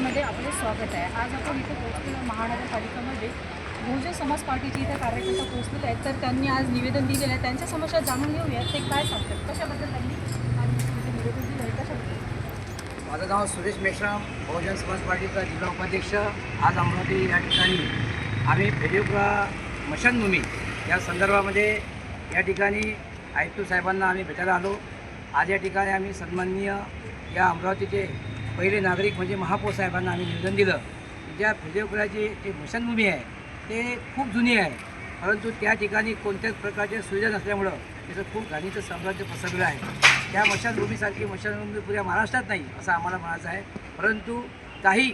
चॅनलमध्ये आपले स्वागत आहे। आज आपण इथे पोहोचलेलो महानगरपालिकेमध्ये बहुजन समाज पार्टीचे इथे कार्यकर्ते पोहोचलेले आहेत, तर त्यांनी आज निवेदन दिलेलं आहे। त्यांच्या समस्या जाणून घेऊया, ते काय सांगतात, कशाबद्दल त्यांनी आज निवेदन दिलं आहे, कशाबद्दल। माझं नाव सुरेश मेश्राम, बहुजन समाज पार्टीचा जिल्हा उपाध्यक्ष। आज अमरावती या ठिकाणी आम्ही फेरीपुरा स्मशानभूमी या संदर्भामध्ये या ठिकाणी आयुक्त साहेबांना आम्ही भेटायला आलो। आज या ठिकाणी आम्ही सन्माननीय या अमरावतीचे पहिले नागरिक म्हणजे महापौर साहेबांना आम्ही निवेदन दिलं। ज्या फेरीपुराची जे स्मशानभूमी आहे ते खूप जुनी आहे, परंतु त्या ठिकाणी कोणत्याच प्रकारच्या सुविधा नसल्यामुळं त्याचं खूप घाणीचं साम्राज्य पसरलेलं आहे। त्या स्मशानभूमीसारखी स्मशानभूमी पुऱ्या महाराष्ट्रात नाही असं आम्हाला म्हणायचं आहे, परंतु काही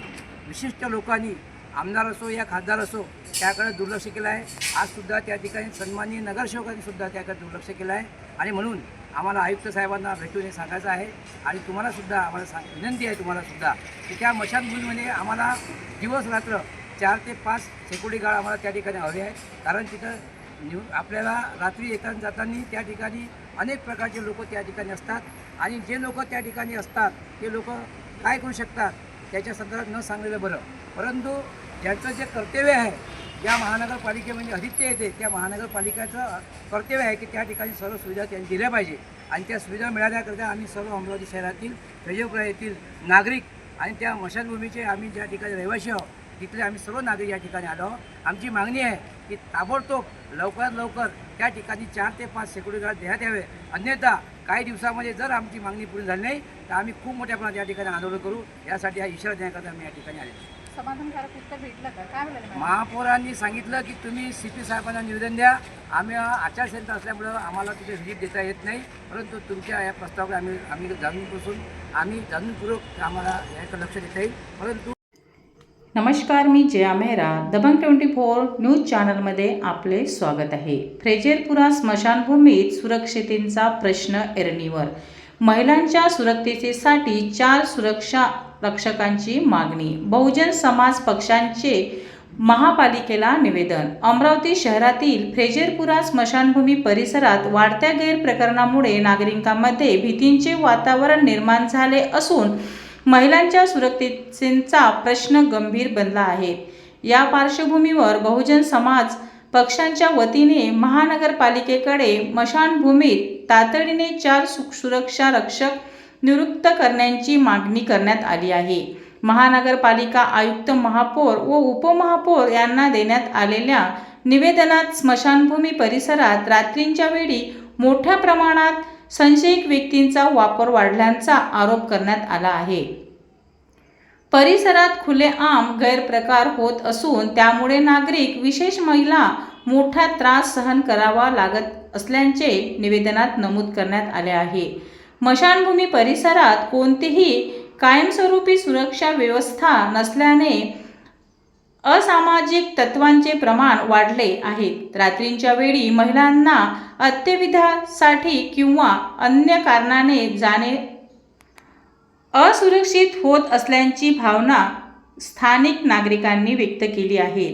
विशिष्ट लोकांनी आमदार असो या खासदार असो त्याकडे दुर्लक्ष केलं आहे। आजसुद्धा त्या ठिकाणी सन्माननीय नगरसेवकांनीसुद्धा त्याकडे दुर्लक्ष केलं आहे आणि म्हणून आम्हाला आयुक्त साहेबांना भेटून हे सांगायचं आहे आणि तुम्हालासुद्धा आम्हाला विनंती आहे तुम्हालासुद्धा की त्या स्मशानभूमीमध्ये आम्हाला दिवस रात्र 4 ते 5 सिक्युरिटी गार्ड आम्हाला त्या ठिकाणी हवे आहे, कारण तिथं आपल्याला रात्री येताना जाताना त्या ठिकाणी अनेक प्रकारचे लोक त्या ठिकाणी असतात आणि जे लोक त्या ठिकाणी असतात ते लोक काय करू शकतात त्याच्या संदर्भात न सांगलेलं बरं। परंतु ज्यांचं जे कर्तव्य आहे, ज्या महानगरपालिकेमध्ये आदित्य येते त्या महानगरपालिकेचं कर्तव्य आहे की त्या ठिकाणी सर्व सुविधा त्यांनी दिल्या पाहिजे आणि त्या सुविधा मिळाल्याकरता आम्ही सर्व अमरावती शहरातील फेरीपुरा येथील नागरिक आणि त्या स्मशानभूमीचे आम्ही ज्या ठिकाणी रहिवासी आहोत तिथले आम्ही सर्व नागरिक या ठिकाणी आलो आहोत। आमची मागणी आहे की ताबडतोब लवकरात लवकर त्या ठिकाणी 4 ते 5 सिक्युरिटी गार्ड देण्यात यावे, अन्यथा काही दिवसामध्ये जर आमची मागणी पूर्ण झाली नाही तर आम्ही खूप मोठ्या प्रमाणात या ठिकाणी आंदोलन करू। यासाठी हा इशारा देण्याकरता आम्ही या ठिकाणी आले। समाधानकारक उत्तर भेटलं का, काय म्हणाले महापौरांनी सांगितलं की तुम्ही CP साहेबांना निवेदन द्या, आम्ही आचारसंहिता असल्यामुळं आम्हाला तिथे व्हिजिट देता येत नाही, परंतु तुमच्या या प्रस्तावाकडे आम्ही जाणूनपूर्वक आम्हाला याकडे लक्ष देता येईल। परंतु नमस्कार, मी जया मेहरा, दबंग 24 न्यूज चॅनलमध्ये आपले स्वागत आहे। फेरीपुरा स्मशानभूमीत सुरक्षिततेचा प्रश्न ऐरणीवर, महिलांच्या सुरक्षिततेसाठी 4 सुरक्षा रक्षकांची मागणी। बहुजन समाज पक्षांचे महापालिकेला निवेदन। अमरावती शहरातील फेरीपुरा स्मशानभूमी परिसरात वाढत्या गैरप्रकरणामुळे नागरिकांमध्ये भीतीचे वातावरण निर्माण झाले असून महिलांच्या सुरक्षिततेचा प्रश्न गंभीर बनला आहे। या पार्श्वभूमीवर बहुजन समाज पक्षांच्या वतीने महानगरपालिकेकडे स्मशानभूमीत तातडीने 4 सुरक्षा रक्षक नियुक्त करण्याची मागणी करण्यात आली आहे। महानगरपालिका आयुक्त, महापौर व उपमहापौर यांना देण्यात आलेल्या निवेदनात स्मशानभूमी परिसरात रात्रीच्या वेळी मोठ्या प्रमाणात संशयित व्यक्तींचा वापर वाढल्याचा आरोप करण्यात आला आहे। परिसरात खुलेआम गैरप्रकार होत असून त्यामुळे नागरिक, विशेष महिला मोठा त्रास सहन करावा लागत असल्याचे निवेदनात नमूद करण्यात आले आहे। स्मशानभूमी परिसरात कोणतीही कायमस्वरूपी सुरक्षा व्यवस्था नसल्याने असामाजिक तत्वांचे प्रमाण वाढले आहे। रात्रीच्या वेळी महिलांना अंत्यविधीसाठी किंवा अन्य कारणाने जाणे असुरक्षित होत असल्याची भावना स्थानिक नागरिकांनी व्यक्त केली आहे।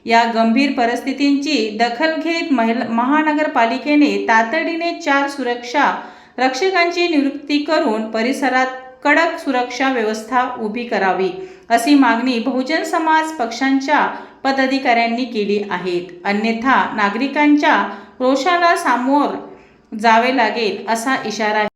या गंभीर परिस्थितीची दखल घेत महानगरपालिकेने तातडीने 4 सुरक्षा रक्षकांची नियुक्ती करून परिसरात कडक सुरक्षा व्यवस्था उभी करावी, अशी मागणी बहुजन समाज पक्षांच्या पदाधिकाऱ्यांनी केली आहे। अन्यथा नागरिकांच्या रोषाला सामोर जावे लागेल असा इशारा